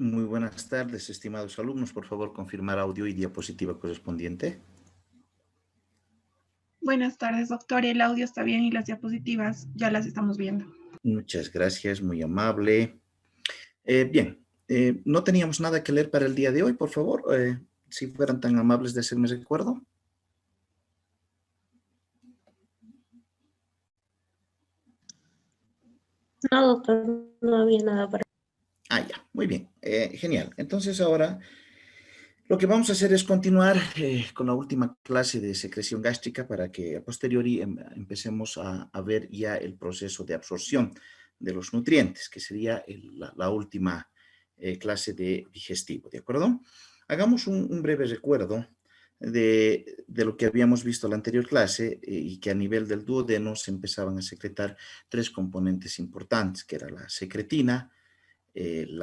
Muy buenas tardes, estimados alumnos. Por favor, confirmar audio y diapositiva correspondiente. Buenas tardes, doctor. El audio está bien y las diapositivas ya las estamos viendo. Muchas gracias, muy amable. Bien, no teníamos nada que leer para el día de hoy, por favor. Si fueran tan amables de hacerme recuerdo. No, doctor, no había nada para... Ya, muy bien. Genial. Entonces ahora lo que vamos a hacer es continuar con la última clase de secreción gástrica para que a posteriori empecemos a ver ya el proceso de absorción de los nutrientes, que sería la última clase de digestivo, ¿de acuerdo? Hagamos un breve recuerdo de lo que habíamos visto en la anterior clase y que a nivel del duodeno se empezaban a secretar tres componentes importantes, que era la secretina, el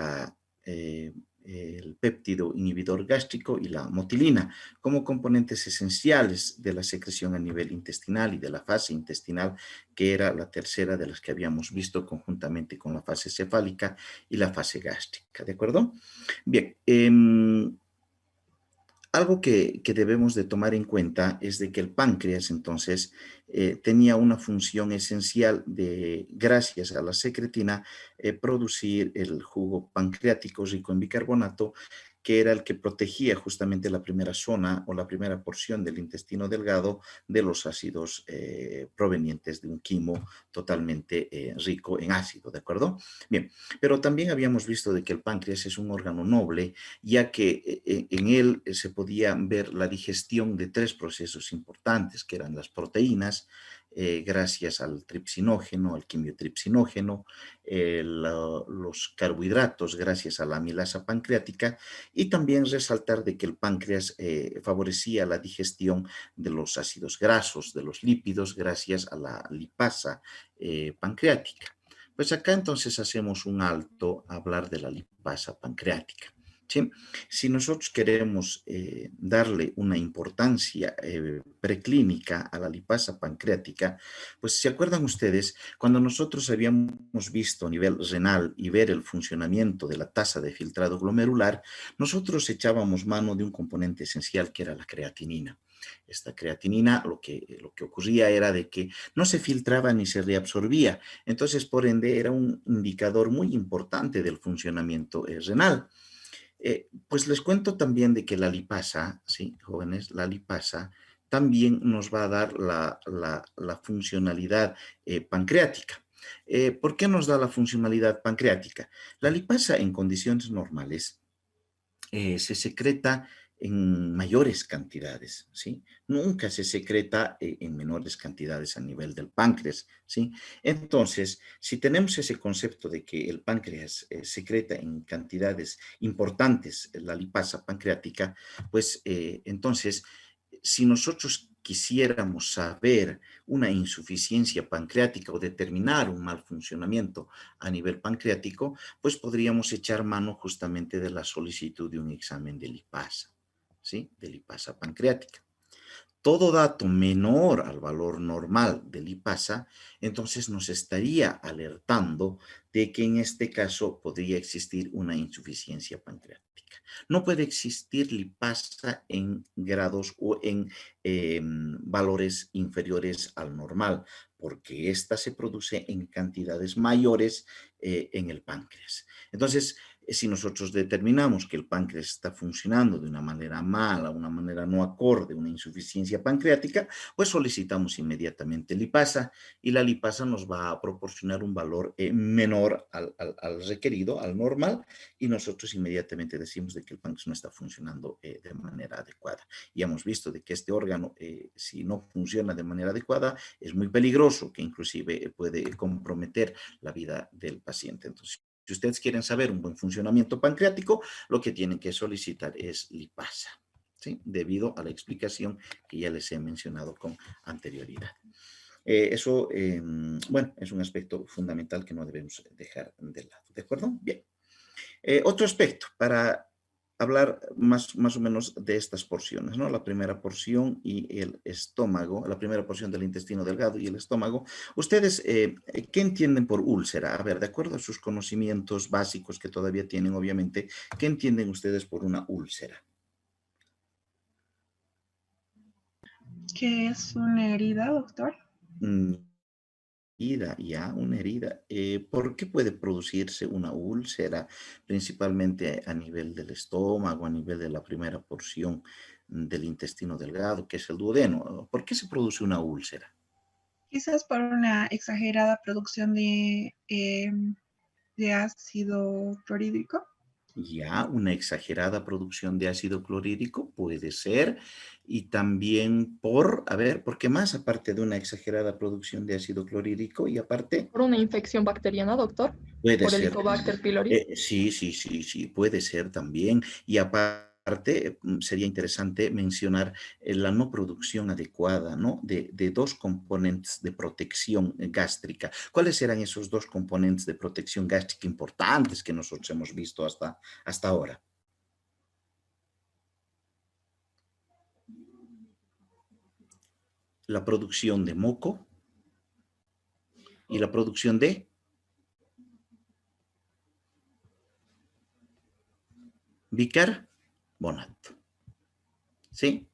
péptido inhibidor gástrico y la motilina, como componentes esenciales de la secreción a nivel intestinal y de la fase intestinal, que era la tercera de las que habíamos visto conjuntamente con la fase cefálica y la fase gástrica, ¿de acuerdo? Bien, algo que debemos de tomar en cuenta es de que el páncreas entonces tenía una función esencial de, gracias a la secretina, producir el jugo pancreático rico en bicarbonato, que era el que protegía justamente la primera zona o la primera porción del intestino delgado de los ácidos provenientes de un quimo totalmente rico en ácido, ¿de acuerdo? Bien, pero también habíamos visto de que el páncreas es un órgano noble, ya que en él se podía ver la digestión de tres procesos importantes, que eran las proteínas, gracias al tripsinógeno, al quimiotripsinógeno, los carbohidratos gracias a la amilasa pancreática, y también resaltar de que el páncreas favorecía la digestión de los ácidos grasos, de los lípidos, gracias a la lipasa pancreática. Pues acá entonces hacemos un alto a hablar de la lipasa pancreática. ¿Sí? Si nosotros queremos darle una importancia preclínica a la lipasa pancreática, pues se acuerdan ustedes, cuando nosotros habíamos visto a nivel renal y ver el funcionamiento de la tasa de filtrado glomerular, nosotros echábamos mano de un componente esencial que era la creatinina. Esta creatinina, lo que ocurría era de que no se filtraba ni se reabsorbía, entonces por ende era un indicador muy importante del funcionamiento renal. Pues les cuento también de que la lipasa, ¿sí, jóvenes? La lipasa también nos va a dar la funcionalidad pancreática. ¿Por qué nos da la funcionalidad pancreática? La lipasa en condiciones normales se secreta en mayores cantidades, ¿sí? Nunca se secreta en menores cantidades a nivel del páncreas, ¿sí? Entonces, si tenemos ese concepto de que el páncreas secreta en cantidades importantes la lipasa pancreática, pues entonces, si nosotros quisiéramos saber una insuficiencia pancreática o determinar un mal funcionamiento a nivel pancreático, pues podríamos echar mano justamente de la solicitud de un examen de lipasa, ¿sí? De lipasa pancreática. Todo dato menor al valor normal de lipasa, entonces nos estaría alertando de que en este caso podría existir una insuficiencia pancreática. No puede existir lipasa en grados o en valores inferiores al normal, porque esta se produce en cantidades mayores en el páncreas. Entonces, si nosotros determinamos que el páncreas está funcionando de una manera mala, una manera no acorde, una insuficiencia pancreática, pues solicitamos inmediatamente lipasa, y la lipasa nos va a proporcionar un valor menor al requerido, al normal, y nosotros inmediatamente decimos de que el páncreas no está funcionando de manera adecuada. Y hemos visto de que este órgano, si no funciona de manera adecuada, es muy peligroso, que inclusive puede comprometer la vida del paciente. Entonces, si ustedes quieren saber un buen funcionamiento pancreático, lo que tienen que solicitar es lipasa, ¿sí? Debido a la explicación que ya les he mencionado con anterioridad. Eso, bueno, es un aspecto fundamental que no debemos dejar de lado, ¿de acuerdo? Bien. Otro aspecto, para hablar más o menos de estas porciones, ¿no? La primera porción y el estómago, la primera porción del intestino delgado y el estómago. ¿Ustedes qué entienden por úlcera? A ver, de acuerdo a sus conocimientos básicos que todavía tienen, obviamente, ¿qué entienden ustedes por una úlcera? ¿Qué es una herida, doctor? Mm, herida, ya, una herida. ¿Por qué puede producirse una úlcera? Principalmente a nivel del estómago, a nivel de la primera porción del intestino delgado, que es el duodeno. ¿Por qué se produce una úlcera? Quizás por una exagerada producción de ácido clorhídrico. Ya, una exagerada producción de ácido clorhídrico puede ser, y también por, a ver, ¿por qué más? Aparte de una exagerada producción de ácido clorhídrico y aparte, Por una infección bacteriana, doctor, puede por ser. Helicobacter pylori. Sí, puede ser también. Y aparte, sería interesante mencionar la no producción adecuada, ¿no? De dos componentes de protección gástrica. ¿Cuáles eran esos dos componentes de protección gástrica importantes que nosotros hemos visto hasta ahora? La producción de moco y la producción de bicarbonato. ¿Sí?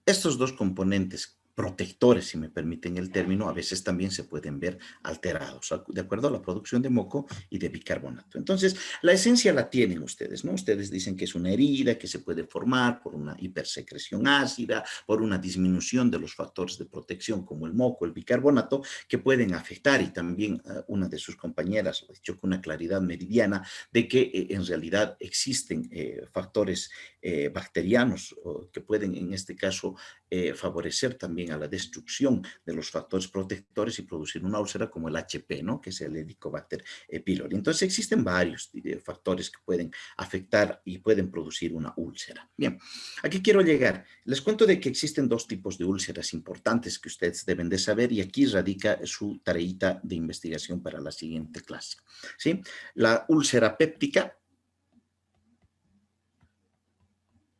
Estos dos componentes protectores, si me permiten el término, a veces también se pueden ver alterados, de acuerdo a la producción de moco y de bicarbonato. Entonces, la esencia la tienen ustedes, ¿no? Ustedes dicen que es una herida que se puede formar por una hipersecreción ácida, por una disminución de los factores de protección como el moco, el bicarbonato, que pueden afectar, y también una de sus compañeras lo ha dicho con una claridad meridiana, de que en realidad existen factores bacterianos que pueden en este caso favorecer también a la destrucción de los factores protectores y producir una úlcera como el HP, ¿no? Que es el Helicobacter pylori. Entonces existen varios factores que pueden afectar y pueden producir una úlcera. Bien, aquí quiero llegar. Les cuento de que existen dos tipos de úlceras importantes que ustedes deben de saber, y aquí radica su tareita de investigación para la siguiente clase, ¿sí? La úlcera péptica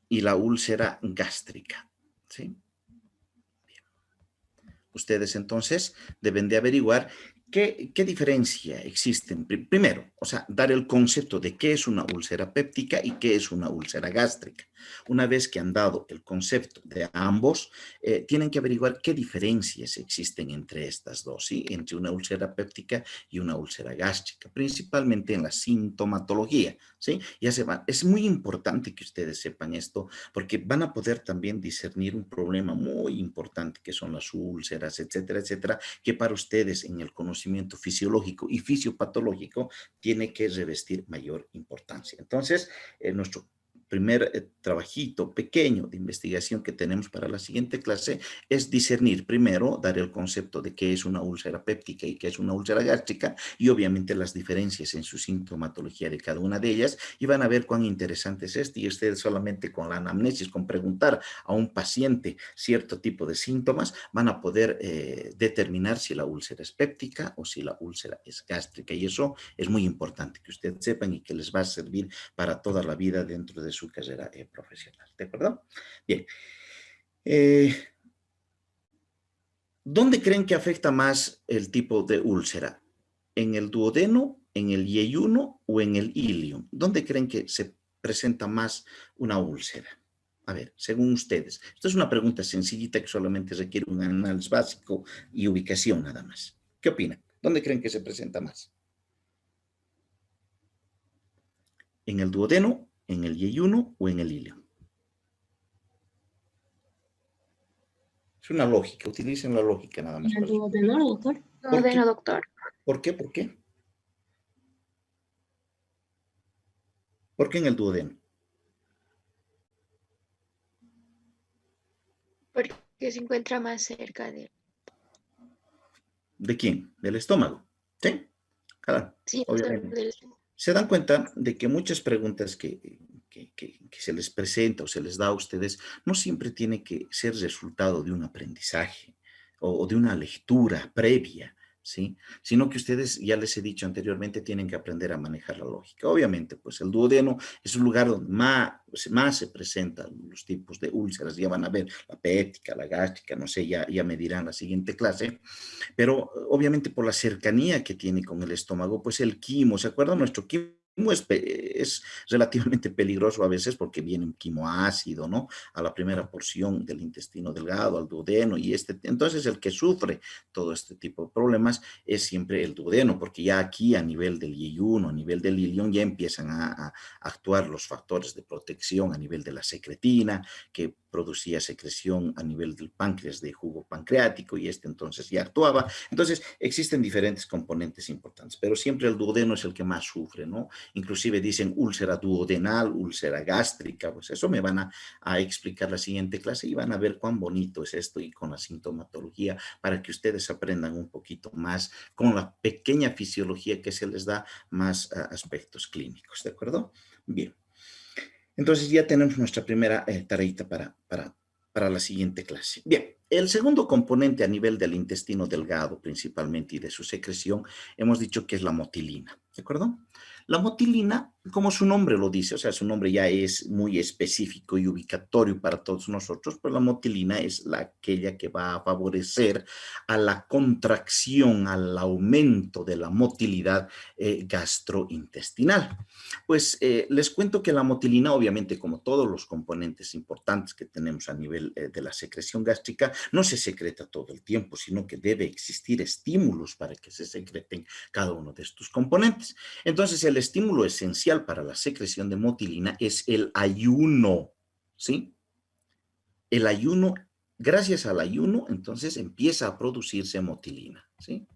y la úlcera gástrica, ¿sí? Ustedes entonces deben de averiguar qué diferencia existe. Primero, o sea, dar el concepto de qué es una úlcera péptica y qué es una úlcera gástrica. Una vez que han dado el concepto de ambos, tienen que averiguar qué diferencias existen entre estas dos, ¿sí? Entre una úlcera péptica y una úlcera gástrica, principalmente en la sintomatología, ¿sí? Es muy importante que ustedes sepan esto, porque van a poder también discernir un problema muy importante que son las úlceras, etcétera, etcétera, que para ustedes en el conocimiento fisiológico y fisiopatológico tiene que revestir mayor importancia. Entonces, nuestro primer trabajito pequeño de investigación que tenemos para la siguiente clase es discernir primero, dar el concepto de qué es una úlcera péptica y qué es una úlcera gástrica, y obviamente las diferencias en su sintomatología de cada una de ellas, y van a ver cuán interesante es esto, y ustedes solamente con la anamnesis, con preguntar a un paciente cierto tipo de síntomas, van a poder determinar si la úlcera es péptica o si la úlcera es gástrica, y eso es muy importante que ustedes sepan y que les va a servir para toda la vida dentro de su carrera profesional. ¿De acuerdo? Bien. ¿Dónde creen que afecta más el tipo de úlcera? ¿En el duodeno, en el yeyuno o en el ilium? ¿Dónde creen que se presenta más una úlcera? A ver, según ustedes. Esta es una pregunta sencillita que solamente requiere un análisis básico y ubicación nada más. ¿Qué opinan? ¿Dónde creen que se presenta más? ¿En el duodeno, en el yeyuno o en el ilium? Es una lógica, utilicen la lógica nada más. ¿En el duodeno, doctor? ¿Por qué? Duodeno, doctor. ¿Por qué? ¿Por qué? ¿Por qué en el duodeno? Porque se encuentra más cerca de... ¿De quién? Del estómago. ¿Sí? Claro, Sí, obviamente. del... Se dan cuenta de que muchas preguntas que se les presenta o se les da a ustedes no siempre tiene que ser resultado de un aprendizaje o de una lectura previa, ¿sí? Sino que ustedes, ya les he dicho anteriormente, tienen que aprender a manejar la lógica. Obviamente, pues el duodeno es un lugar donde más se presentan los tipos de úlceras. Ya van a ver la péptica, la gástrica, no sé, ya me dirán la siguiente clase. Pero obviamente por la cercanía que tiene con el estómago, pues el quimo, ¿se acuerdan? Nuestro quimo es relativamente peligroso a veces porque viene un quimo ácido, ¿no? A la primera porción del intestino delgado, al duodeno, y entonces el que sufre todo este tipo de problemas es siempre el duodeno, porque ya aquí a nivel del yeyuno, a nivel del ilion, ya empiezan a actuar los factores de protección a nivel de la secretina, que producía secreción a nivel del páncreas de jugo pancreático, y entonces ya actuaba. Entonces existen diferentes componentes importantes, pero siempre el duodeno es el que más sufre, ¿no? Inclusive dicen úlcera duodenal, úlcera gástrica, pues eso me van a explicar la siguiente clase y van a ver cuán bonito es esto y con la sintomatología para que ustedes aprendan un poquito más con la pequeña fisiología que se les da más aspectos clínicos, ¿de acuerdo? Bien. Entonces ya tenemos nuestra primera tareita para la siguiente clase. Bien, el segundo componente a nivel del intestino delgado principalmente y de su secreción, hemos dicho que es la motilina, ¿de acuerdo? La motilina, como su nombre lo dice, o sea, su nombre ya es muy específico y ubicatorio para todos nosotros, pues la motilina es aquella que va a favorecer a la contracción, al aumento de la motilidad gastrointestinal. Pues les cuento que la motilina, obviamente, como todos los componentes importantes que tenemos a nivel de la secreción gástrica, no se secreta todo el tiempo, sino que debe existir estímulos para que se secreten cada uno de estos componentes. Entonces, el estímulo esencial para la secreción de motilina es el ayuno, ¿sí? El ayuno, gracias al ayuno, entonces empieza a producirse motilina, ¿sí?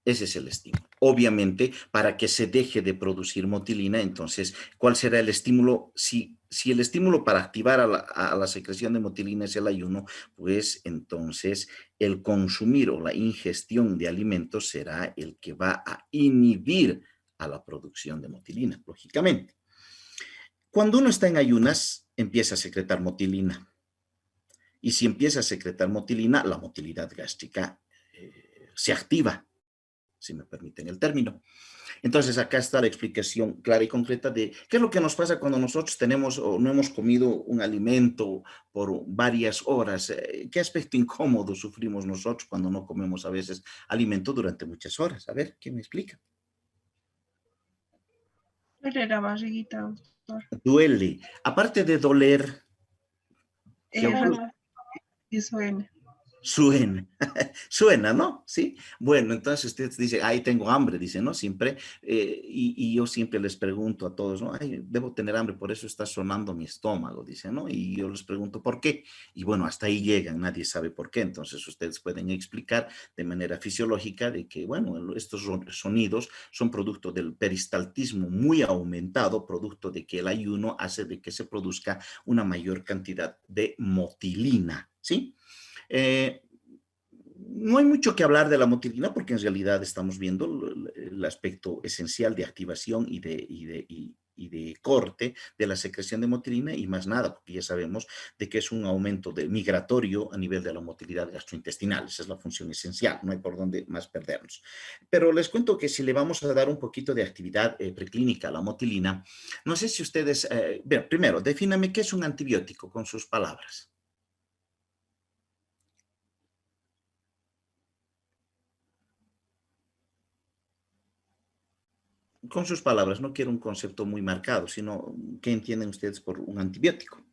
Ese es el estímulo. Obviamente, para que se deje de producir motilina, entonces, ¿cuál será el estímulo? Si el estímulo para activar a la secreción de motilina es el ayuno, pues entonces el consumir o la ingestión de alimentos será el que va a inhibir a la producción de motilina, lógicamente. Cuando uno está en ayunas, empieza a secretar motilina. Y si empieza a secretar motilina, la motilidad gástrica se activa, si me permiten el término. Entonces, acá está la explicación clara y concreta de qué es lo que nos pasa cuando nosotros tenemos o no hemos comido un alimento por varias horas. ¿Qué aspecto incómodo sufrimos nosotros cuando no comemos a veces alimento durante muchas horas? A ver, ¿quién me explica? Duele la barriguita, doctor. Duele. Aparte de doler, que Rápido y suena. suena, suena, ¿no? Sí. Bueno, entonces usted dice, ay, tengo hambre, dice, ¿no? Siempre, y yo siempre les pregunto a todos, ¿no? Ay, debo tener hambre, por eso está sonando mi estómago, dice, ¿no? Y yo les pregunto, ¿por qué? Y bueno, hasta ahí llegan, nadie sabe por qué. Entonces ustedes pueden explicar de manera fisiológica de que, bueno, estos sonidos son producto del peristaltismo muy aumentado, producto de que el ayuno hace de que se produzca una mayor cantidad de motilina, ¿sí? Eh, no hay mucho que hablar de la motilina porque en realidad estamos viendo el aspecto esencial de activación y de corte de la secreción de motilina y más nada, porque ya sabemos de que es un aumento migratorio a nivel de la motilidad gastrointestinal. Esa es la función esencial, no hay por dónde más perdernos. Pero les cuento que si le vamos a dar un poquito de actividad preclínica a la motilina, no sé si ustedes, primero, defíname qué es un antibiótico con sus palabras. Con sus palabras, no quiero un concepto muy marcado, sino qué entienden ustedes por un antibiótico.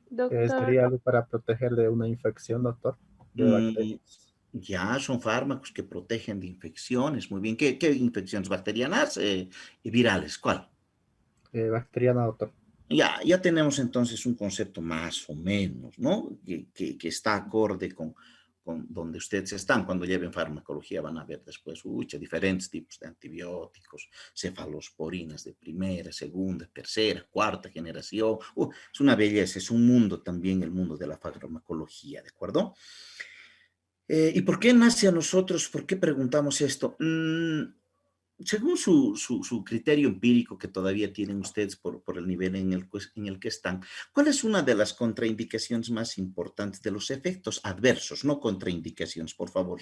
Doctor, ¿Sería algo para proteger de una infección, doctor? De Mm, bacterias. ya son fármacos que protegen de infecciones. Muy bien. ¿Qué infecciones bacterianas y virales? ¿Cuál? Bacteriana, doctor. Ya tenemos entonces un concepto más o menos, ¿no? Que está acorde con donde ustedes están. Cuando lleven farmacología van a ver después, diferentes tipos de antibióticos, cefalosporinas de primera, segunda, tercera, cuarta generación. Es una belleza, es un mundo también el mundo de la farmacología, ¿de acuerdo? ¿Y por qué nace a nosotros? ¿Por qué preguntamos esto? según su criterio empírico que todavía tienen ustedes por el nivel en el que están, ¿cuál es una de las contraindicaciones más importantes de los efectos adversos? No contraindicaciones, por favor,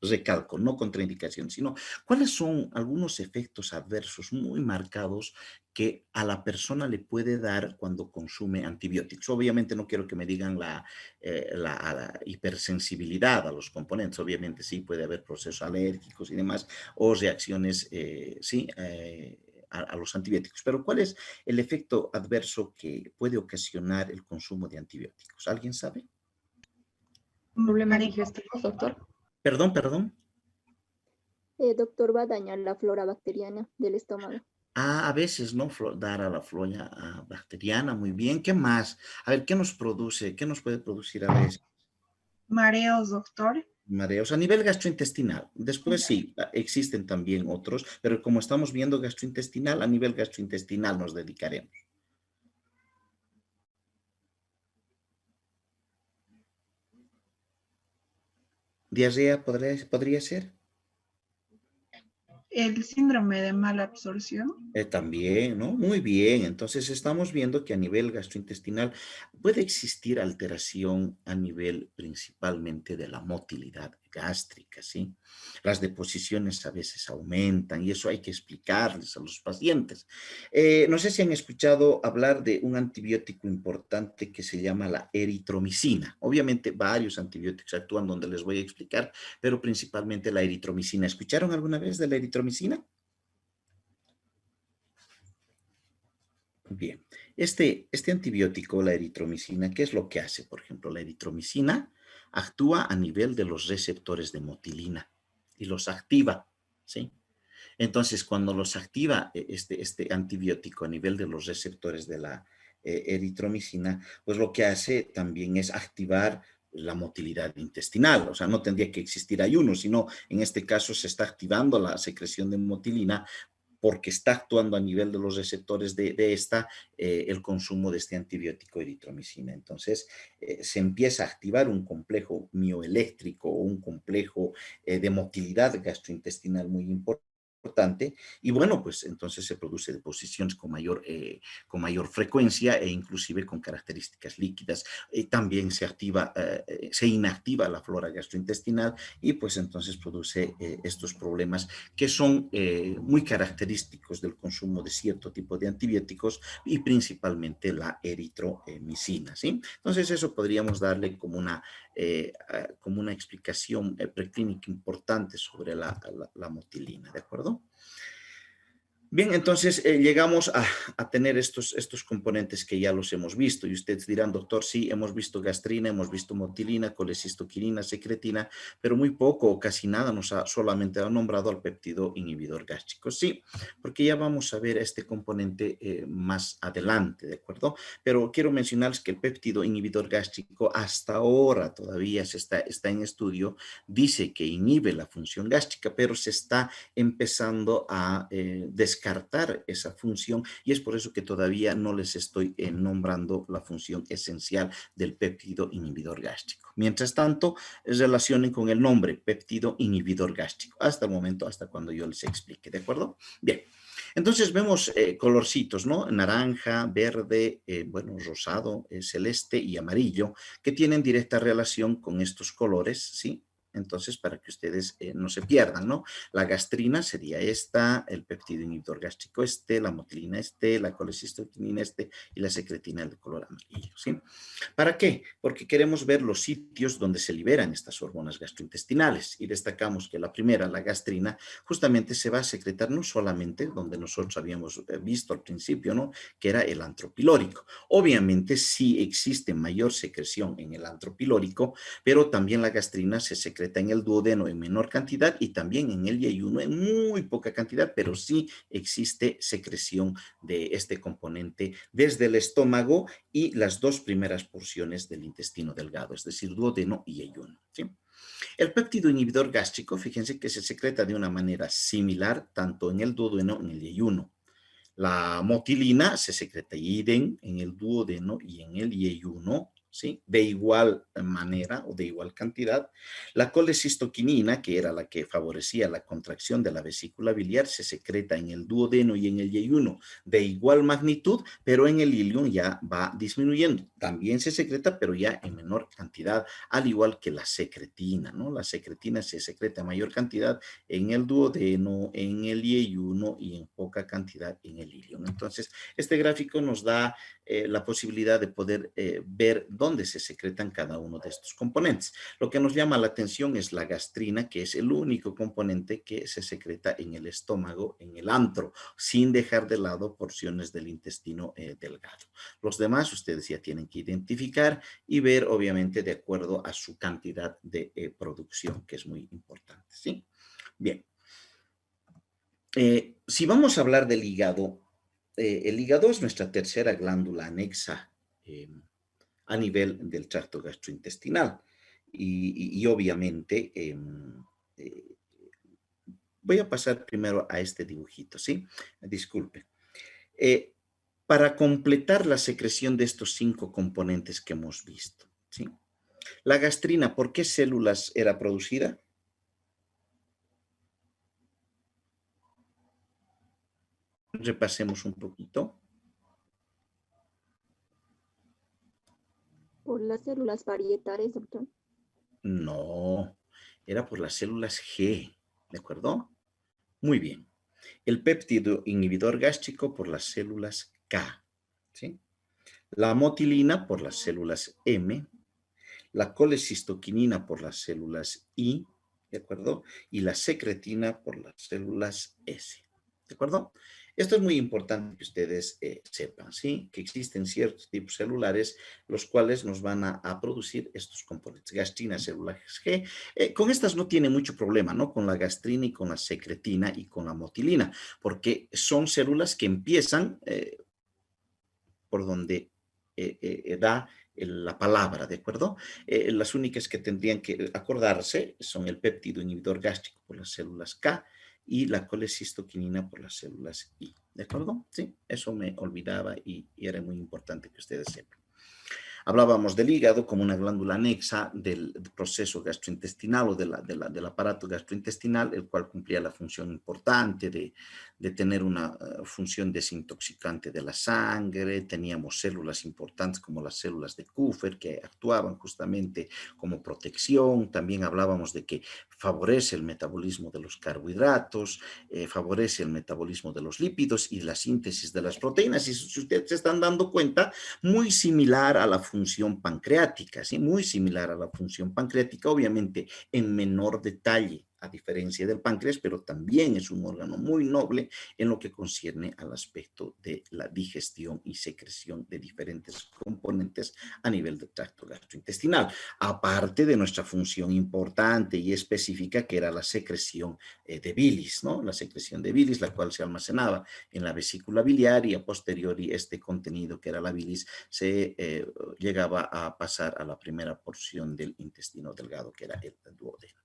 recalco, no contraindicaciones, sino cuáles son algunos efectos adversos muy marcados que a la persona le puede dar cuando consume antibióticos. Obviamente no quiero que me digan la hipersensibilidad a los componentes, obviamente sí puede haber procesos alérgicos y demás, o reacciones, sí, a los antibióticos. Pero ¿cuál es el efecto adverso que puede ocasionar el consumo de antibióticos? ¿Alguien sabe? Problemas María, digestivos, doctor. Perdón, perdón. Doctor, va a dañar la flora bacteriana del estómago. Ah, a veces, ¿no? Dar a la flora bacteriana, muy bien. ¿Qué más? A ver, ¿qué nos produce? ¿Qué nos puede producir a veces? mareos, doctor. Mareos a nivel gastrointestinal. Después sí, existen también otros, pero como estamos viendo gastrointestinal, a nivel gastrointestinal nos dedicaremos. ¿Diarrea podría ser? El síndrome de mala absorción. También, ¿no? Muy bien. Entonces estamos viendo que a nivel gastrointestinal puede existir alteración a nivel principalmente de la motilidad gástrica, ¿sí? Las deposiciones a veces aumentan y eso hay que explicarles a los pacientes. No sé si han escuchado hablar de un antibiótico importante que se llama la eritromicina. Obviamente varios antibióticos actúan donde les voy a explicar, pero principalmente la eritromicina. ¿Escucharon alguna vez de la eritromicina? Bien, este antibiótico, la eritromicina, ¿qué es lo que hace? Por ejemplo, la eritromicina actúa a nivel de los receptores de motilina y los activa, ¿sí? Entonces, cuando los activa este antibiótico a nivel de los receptores de la eritromicina, pues lo que hace también es activar la motilidad intestinal, o sea, no tendría que existir ayuno, sino en este caso se está activando la secreción de motilina porque está actuando a nivel de los receptores de esta, el consumo de este antibiótico eritromicina. Entonces, se empieza a activar un complejo mioeléctrico o un complejo de motilidad gastrointestinal muy importante. Y bueno, pues entonces se produce deposiciones con mayor frecuencia e inclusive con características líquidas. También se inactiva la flora gastrointestinal y pues entonces produce estos problemas que son muy característicos del consumo de cierto tipo de antibióticos y principalmente la eritromicina, ¿sí? Entonces eso podríamos darle como una explicación preclínica importante sobre la motilina, ¿de acuerdo? Bien, entonces llegamos a tener estos componentes que ya los hemos visto y ustedes dirán, doctor, sí, hemos visto gastrina, hemos visto motilina, colecistoquinina, secretina, pero muy poco o casi nada solamente ha nombrado al péptido inhibidor gástrico. Sí, porque ya vamos a ver este componente más adelante, ¿de acuerdo? Pero quiero mencionarles que el péptido inhibidor gástrico hasta ahora todavía está en estudio, dice que inhibe la función gástrica, pero se está empezando a descartar esa función y es por eso que todavía no les estoy nombrando la función esencial del péptido inhibidor gástrico. Mientras tanto, relacionen con el nombre péptido inhibidor gástrico hasta el momento, hasta cuando yo les explique, ¿de acuerdo? Bien. Entonces vemos colorcitos, ¿no? Naranja, verde, bueno, rosado, celeste y amarillo, que tienen directa relación con estos colores, ¿sí? Entonces, para que ustedes no se pierdan, ¿no? La gastrina sería esta, el péptido inhibidor gástrico este, la motilina este, la colecistoquinina este y la secretina de color amarillo, ¿sí? ¿Para qué? Porque queremos ver los sitios donde se liberan estas hormonas gastrointestinales y destacamos que la primera, la gastrina, justamente se va a secretar no solamente donde nosotros habíamos visto al principio, ¿no? Que era el antro pilórico. Obviamente sí existe mayor secreción en el antro pilórico, pero también la gastrina se secreta en el duodeno en menor cantidad y también en el yeyuno en muy poca cantidad, pero sí existe secreción de este componente desde el estómago y las dos primeras porciones del intestino delgado, es decir, duodeno y yeyuno, ¿sí? El péptido inhibidor gástrico, fíjense que se secreta de una manera similar tanto en el duodeno como en el yeyuno. La motilina se secreta idem en el duodeno y en el yeyuno, ¿sí? De igual manera o de igual cantidad. La colecistoquinina, que era la que favorecía la contracción de la vesícula biliar, se secreta en el duodeno y en el yeyuno de igual magnitud, pero en el ilium ya va disminuyendo. También se secreta, pero ya en menor cantidad, al igual que la secretina, ¿no? La secretina se secreta en mayor cantidad en el duodeno, en el yeyuno y en poca cantidad en el ilium. Entonces, este gráfico nos da la posibilidad de poder ver dónde se secretan cada uno de estos componentes. Lo que nos llama la atención es la gastrina, que es el único componente que se secreta en el estómago, en el antro, sin dejar de lado porciones del intestino delgado. Los demás ustedes ya tienen que identificar y ver, obviamente, de acuerdo a su cantidad de producción, que es muy importante, ¿sí? Bien. Si vamos a hablar del hígado, el hígado es nuestra tercera glándula anexa a nivel del tracto gastrointestinal. Y obviamente, voy a pasar primero a este dibujito, ¿sí? Disculpe. Para completar la secreción de estos 5 componentes que hemos visto, ¿sí? La gastrina, ¿por qué células era producida? Repasemos un poquito. Por las células parietales, doctor. No, era por las células G, ¿de acuerdo? Muy bien. El péptido inhibidor gástrico por las células K, ¿sí? La motilina por las células M, la colecistoquinina por las células I, ¿de acuerdo? Y la secretina por las células S, ¿de acuerdo? Esto es muy importante que ustedes sepan, ¿sí? Que existen ciertos tipos celulares los cuales nos van a producir estos componentes. Gastrina, células G. Con estas no tiene mucho problema, ¿no? Con la gastrina y con la secretina y con la motilina, porque son células que empiezan por donde da la palabra, ¿de acuerdo? Las únicas que tendrían que acordarse son el péptido inhibidor gástrico por las células K y la colecistoquinina por las células I, ¿de acuerdo? Sí, eso me olvidaba y era muy importante que ustedes sepan. Hablábamos del hígado como una glándula anexa del proceso gastrointestinal o del aparato gastrointestinal, el cual cumplía la función importante de tener una función desintoxicante de la sangre. Teníamos células importantes como las células de Kupffer que actuaban justamente como protección. También hablábamos de que favorece el metabolismo de los carbohidratos, favorece el metabolismo de los lípidos y la síntesis de las proteínas. Y si ustedes se están dando cuenta, muy similar a la función pancreática, ¿sí? Muy similar a la función pancreática, obviamente en menor detalle, a diferencia del páncreas, pero también es un órgano muy noble en lo que concierne al aspecto de la digestión y secreción de diferentes componentes a nivel del tracto gastrointestinal, aparte de nuestra función importante y específica que era la secreción de bilis, ¿no? La secreción de bilis, la cual se almacenaba en la vesícula biliar y a posteriori este contenido que era la bilis se llegaba a pasar a la primera porción del intestino delgado que era el duodeno.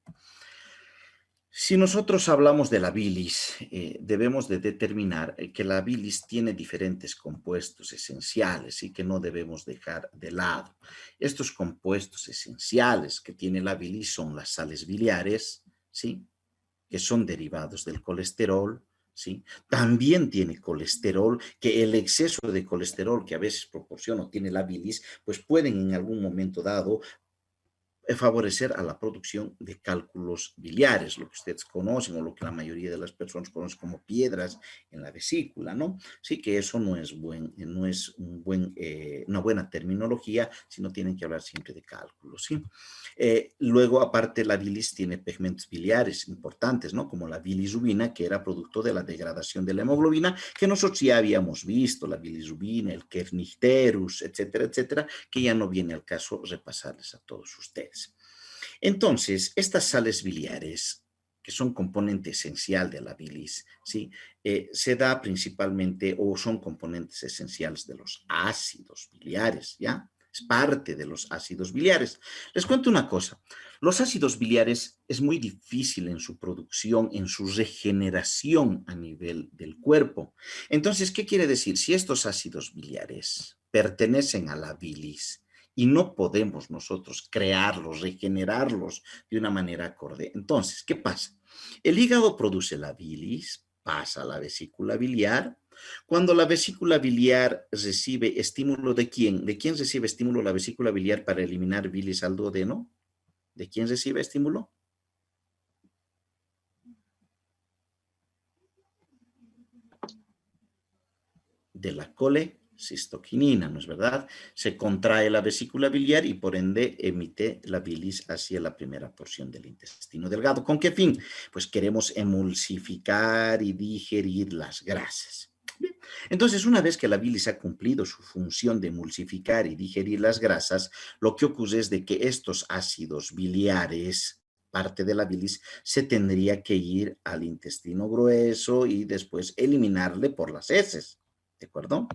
Si nosotros hablamos de la bilis, debemos de determinar que la bilis tiene diferentes compuestos esenciales y que no debemos dejar de lado. Estos compuestos esenciales que tiene la bilis son las sales biliares, ¿sí? Que son derivados del colesterol, ¿sí? También tiene colesterol, que el exceso de colesterol que a veces proporciona o tiene la bilis, pues pueden en algún momento dado favorecer a la producción de cálculos biliares, lo que ustedes conocen o lo que la mayoría de las personas conocen como piedras en la vesícula, ¿no? Sí que eso no es una buena terminología, sino tienen que hablar siempre de cálculos, ¿sí? Luego, aparte, la bilis tiene pigmentos biliares importantes, ¿no? Como la bilisrubina, que era producto de la degradación de la hemoglobina, que nosotros ya habíamos visto, la bilisrubina, el Kernicterus, etcétera, etcétera, que ya no viene al caso repasarles a todos ustedes. Entonces, estas sales biliares, que son componente esencial de la bilis, ¿sí? Se da principalmente o son componentes esenciales de los ácidos biliares, ¿ya? Es parte de los ácidos biliares. Les cuento una cosa, los ácidos biliares es muy difícil en su producción, en su regeneración a nivel del cuerpo. Entonces, ¿qué quiere decir? Si estos ácidos biliares pertenecen a la bilis y no podemos nosotros crearlos, regenerarlos de una manera acorde. Entonces, ¿qué pasa? El hígado produce la bilis, pasa a la vesícula biliar. Cuando la vesícula biliar recibe estímulo ¿de quién? ¿De quién recibe estímulo la vesícula biliar para eliminar bilis al duodeno? ¿De quién recibe estímulo? De la colecistoquinina, ¿no es verdad? Se contrae la vesícula biliar y por ende emite la bilis hacia la primera porción del intestino delgado. ¿Con qué fin? Pues queremos emulsificar y digerir las grasas. Bien. Entonces, una vez que la bilis ha cumplido su función de emulsificar y digerir las grasas, lo que ocurre es de que estos ácidos biliares, parte de la bilis, se tendría que ir al intestino grueso y después eliminarle por las heces. ¿De acuerdo?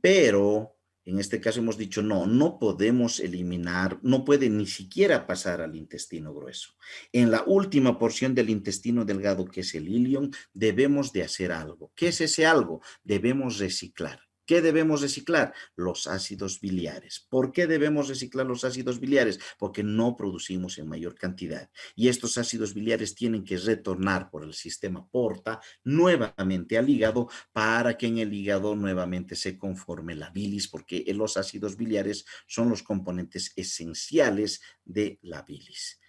Pero en este caso hemos dicho, no, no podemos eliminar, no puede ni siquiera pasar al intestino grueso. En la última porción del intestino delgado, que es el ilion, debemos de hacer algo. ¿Qué es ese algo? Debemos reciclar. ¿Qué debemos reciclar? Los ácidos biliares. ¿Por qué debemos reciclar los ácidos biliares? Porque no producimos en mayor cantidad. Y estos ácidos biliares tienen que retornar por el sistema porta nuevamente al hígado para que en el hígado nuevamente se conforme la bilis, porque los ácidos biliares son los componentes esenciales de la bilis.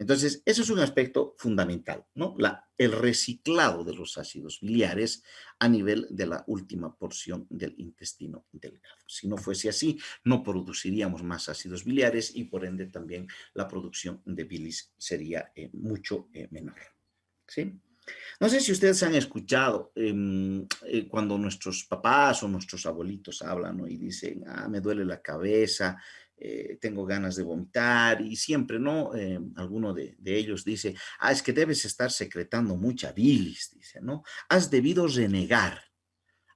Entonces, eso es un aspecto fundamental, ¿no? El reciclado de los ácidos biliares a nivel de la última porción del intestino delgado. Si no fuese así, no produciríamos más ácidos biliares y por ende también la producción de bilis sería mucho menor, ¿sí? No sé si ustedes han escuchado cuando nuestros papás o nuestros abuelitos hablan, ¿no? Y dicen, me duele la cabeza, tengo ganas de vomitar y siempre, ¿no? Alguno de ellos dice, es que debes estar secretando mucha bilis, dice, ¿no? Has debido renegar.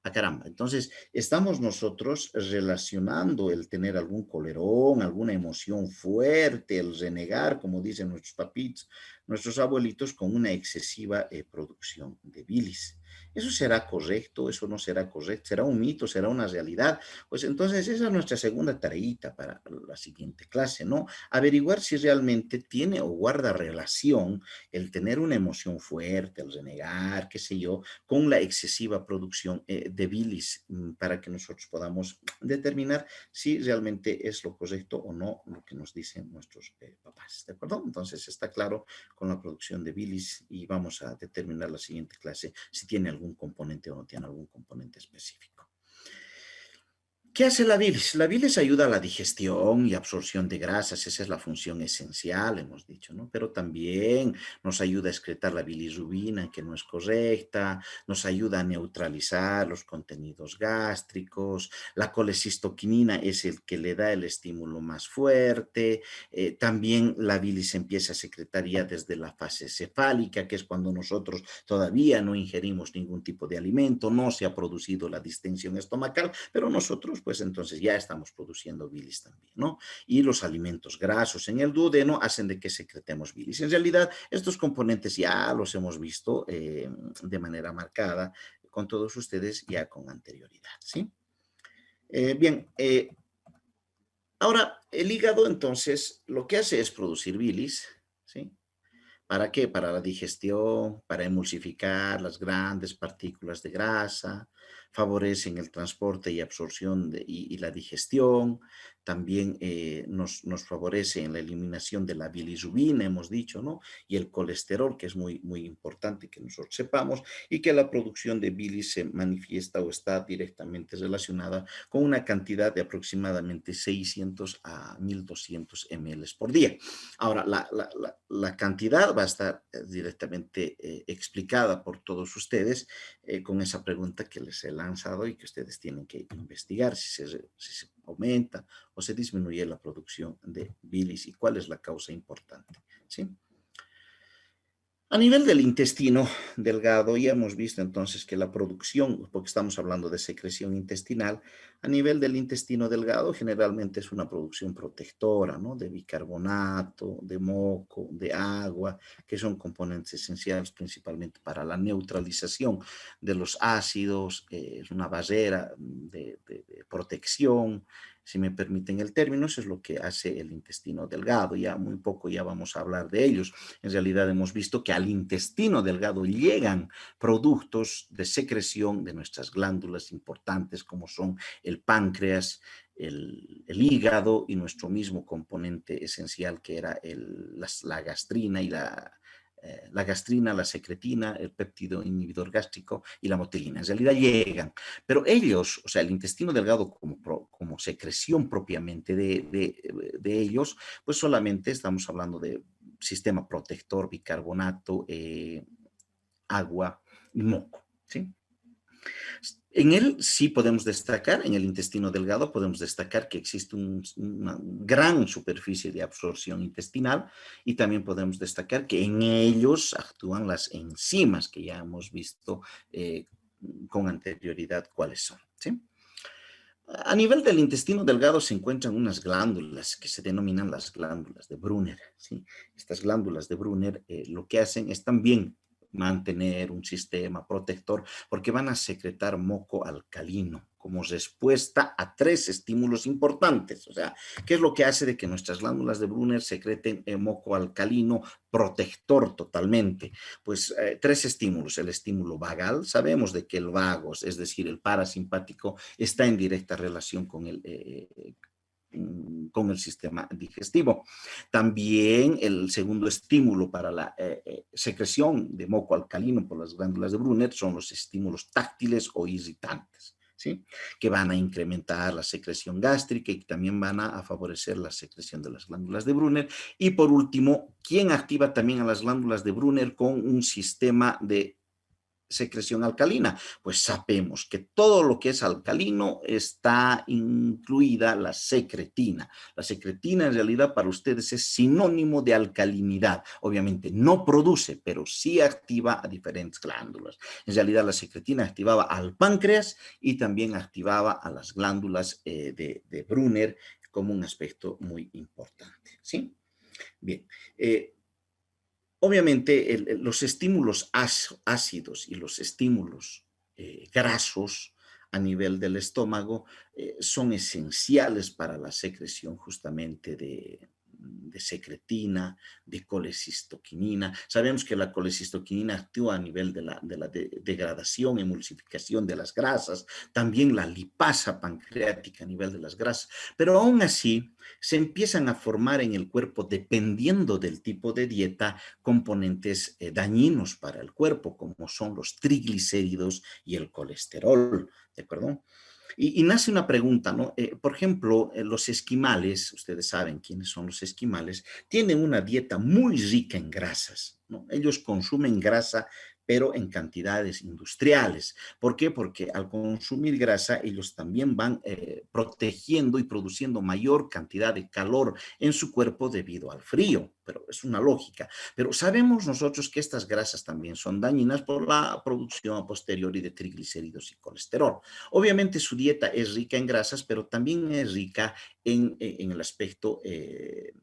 Caramba, entonces estamos nosotros relacionando el tener algún colerón, alguna emoción fuerte, el renegar, como dicen nuestros papitos, nuestros abuelitos, con una excesiva producción de bilis. ¿Eso será correcto? ¿Eso no será correcto? ¿Será un mito? ¿Será una realidad? Pues entonces esa es nuestra segunda tareita para la siguiente clase, ¿no? Averiguar si realmente tiene o guarda relación el tener una emoción fuerte, el renegar, qué sé yo, con la excesiva producción de bilis para que nosotros podamos determinar si realmente es lo correcto o no lo que nos dicen nuestros papás, ¿de acuerdo? Entonces está claro con la producción de bilis y vamos a determinar la siguiente clase si tiene algún componente o no tiene algún componente específico. ¿Qué hace la bilis? La bilis ayuda a la digestión y absorción de grasas, esa es la función esencial, hemos dicho, ¿no? Pero también nos ayuda a excretar la bilirrubina, que no es correcta, nos ayuda a neutralizar los contenidos gástricos, la colecistoquinina es el que le da el estímulo más fuerte, también la bilis empieza a secretar ya desde la fase cefálica, que es cuando nosotros todavía no ingerimos ningún tipo de alimento, no se ha producido la distensión estomacal, pero nosotros pues entonces ya estamos produciendo bilis también, ¿no? Y los alimentos grasos en el duodeno hacen de que secretemos bilis. En realidad, estos componentes ya los hemos visto de manera marcada con todos ustedes ya con anterioridad, ¿sí? Bien, ahora el hígado entonces lo que hace es producir bilis, ¿sí? ¿Para qué? Para la digestión, para emulsificar las grandes partículas de grasa, favorecen el transporte y absorción y la digestión, también nos favorece en la eliminación de la bilirrubina, hemos dicho, ¿no? Y el colesterol, que es muy, muy importante que nosotros sepamos, y que la producción de bilis se manifiesta o está directamente relacionada con una cantidad de aproximadamente 600 a 1200 ml por día. Ahora, la cantidad va a estar directamente explicada por todos ustedes con esa pregunta que les he lanzado y que ustedes tienen que investigar si se aumenta o se disminuye la producción de bilis y cuál es la causa importante, ¿sí? A nivel del intestino delgado, ya hemos visto entonces que la producción, porque estamos hablando de secreción intestinal, a nivel del intestino delgado generalmente es una producción protectora, ¿no? De bicarbonato, de moco, de agua, que son componentes esenciales principalmente para la neutralización de los ácidos, es una barrera de protección, si me permiten el término, eso es lo que hace el intestino delgado. Ya muy poco ya vamos a hablar de ellos. En realidad hemos visto que al intestino delgado llegan productos de secreción de nuestras glándulas importantes, como son el páncreas, el hígado y nuestro mismo componente esencial, que era la gastrina y la gastrina, la secretina, el péptido inhibidor gástrico y la motilina. En realidad llegan, pero ellos, o sea, el intestino delgado como secreción propiamente de ellos, pues solamente estamos hablando de sistema protector, bicarbonato, agua y moco, ¿sí? En él sí podemos destacar, en el intestino delgado podemos destacar que existe una gran superficie de absorción intestinal y también podemos destacar que en ellos actúan las enzimas que ya hemos visto con anterioridad cuáles son, ¿sí? A nivel del intestino delgado se encuentran unas glándulas que se denominan las glándulas de Brunner, ¿sí? Estas glándulas de Brunner lo que hacen es también mantener un sistema protector porque van a secretar moco alcalino como respuesta a 3 estímulos importantes. O sea, ¿qué es lo que hace de que nuestras glándulas de Brunner secreten moco alcalino protector totalmente? Pues 3 estímulos. El estímulo vagal, sabemos de que el vagos, es decir, el parasimpático, está en directa relación con el sistema digestivo. También el segundo estímulo para la secreción de moco alcalino por las glándulas de Brunner son los estímulos táctiles o irritantes, ¿sí? Que van a incrementar la secreción gástrica y que también van a favorecer la secreción de las glándulas de Brunner. Y por último, ¿quién activa también a las glándulas de Brunner con un sistema de secreción alcalina? Pues sabemos que todo lo que es alcalino está incluida la secretina. La secretina en realidad para ustedes es sinónimo de alcalinidad. Obviamente no produce, pero sí activa a diferentes glándulas. En realidad la secretina activaba al páncreas y también activaba a las glándulas de Brunner como un aspecto muy importante, ¿sí? Bien. Obviamente, los estímulos ácidos y los estímulos grasos a nivel del estómago son esenciales para la secreción justamente de secretina, de colecistoquinina. Sabemos que la colecistoquinina actúa a nivel de la degradación, emulsificación de las grasas, también la lipasa pancreática a nivel de las grasas, pero aún así se empiezan a formar en el cuerpo, dependiendo del tipo de dieta, componentes dañinos para el cuerpo, como son los triglicéridos y el colesterol, ¿de acuerdo? Y nace una pregunta, ¿no? Por ejemplo, los esquimales, ustedes saben quiénes son los esquimales, tienen una dieta muy rica en grasas, ¿no? Ellos consumen grasa, pero en cantidades industriales. ¿Por qué? Porque al consumir grasa, ellos también van protegiendo y produciendo mayor cantidad de calor en su cuerpo debido al frío, pero es una lógica. Pero sabemos nosotros que estas grasas también son dañinas por la producción a posteriori de triglicéridos y colesterol. Obviamente su dieta es rica en grasas, pero también es rica en el aspecto de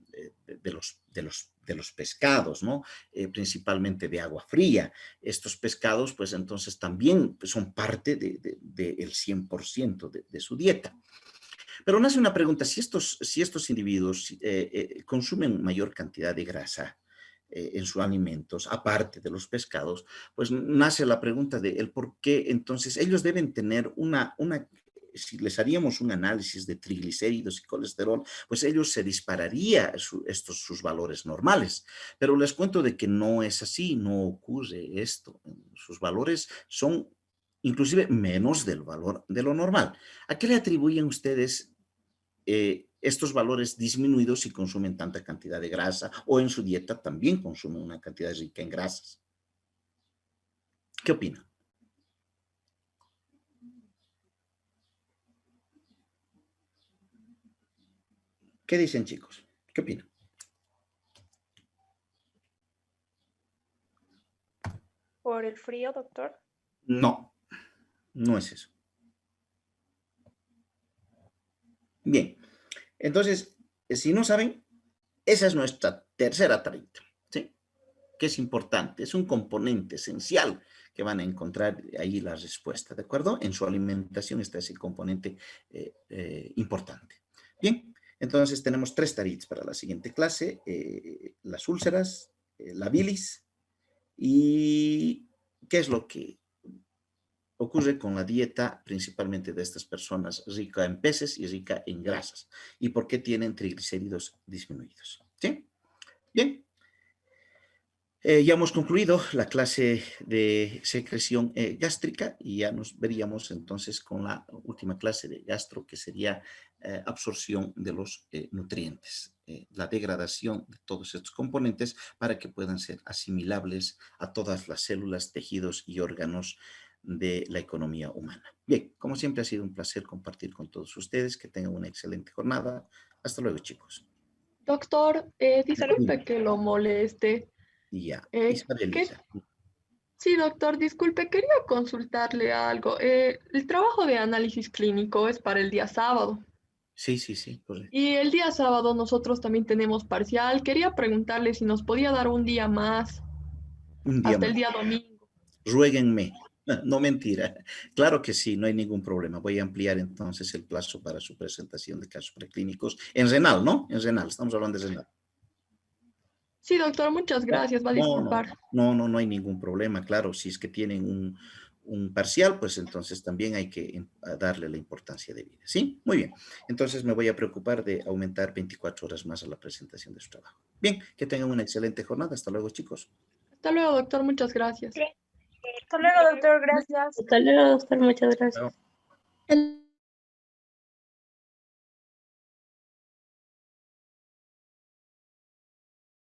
los pescados, ¿no? Principalmente de agua fría. Estos pescados, pues entonces también son parte del 100% de su dieta. Pero nace una pregunta, si estos individuos consumen mayor cantidad de grasa en sus alimentos, aparte de los pescados, pues nace la pregunta de el por qué entonces ellos deben tener si les haríamos un análisis de triglicéridos y colesterol, pues ellos se dispararía sus valores normales. Pero les cuento de que no es así, no ocurre esto. Sus valores son inclusive menos del valor de lo normal. ¿A qué le atribuyen ustedes estos valores disminuidos si consumen tanta cantidad de grasa o en su dieta también consumen una cantidad rica en grasas? ¿Qué opinan? ¿Qué dicen, chicos? ¿Qué opinan? ¿Por el frío, doctor? No, no es eso. Bien, entonces, si no saben, esa es nuestra tercera tarea, ¿sí? Que es importante, es un componente esencial que van a encontrar ahí la respuesta, ¿de acuerdo? En su alimentación está ese componente importante. Bien, entonces tenemos 3 tareas para la siguiente clase, las úlceras, la bilis y qué es lo que ocurre con la dieta principalmente de estas personas rica en peces y rica en grasas y por qué tienen triglicéridos disminuidos. ¿Sí? Bien. Ya hemos concluido la clase de secreción gástrica y ya nos veríamos entonces con la última clase de gastro que sería absorción de los nutrientes, la degradación de todos estos componentes para que puedan ser asimilables a todas las células, tejidos y órganos de la economía humana. Bien, como siempre ha sido un placer compartir con todos ustedes, que tengan una excelente jornada. Hasta luego, chicos. Doctor, disculpe que lo moleste. Y ya, ¿Qué? Isabelita. Sí, doctor, disculpe, quería consultarle algo. El trabajo de análisis clínico es para el día sábado. Sí, correcto. Y el día sábado nosotros también tenemos parcial. Quería preguntarle si nos podía dar un día más, Un día hasta el más. día domingo. Ruéguenme. No mentira. Claro que sí, no hay ningún problema. Voy a ampliar entonces el plazo para su presentación de casos preclínicos en renal, ¿no? En renal, estamos hablando de renal. Sí, doctor, muchas gracias. Va a disculpar. No hay ningún problema. Claro, si es que tienen un parcial, pues entonces también hay que darle la importancia debida. ¿Sí? Muy bien. Entonces me voy a preocupar de aumentar 24 horas más a la presentación de su trabajo. Bien, que tengan una excelente jornada. Hasta luego, chicos. Hasta luego, doctor. Muchas gracias. Hasta luego, doctor. Gracias. Hasta luego, doctor. Muchas gracias. Chao.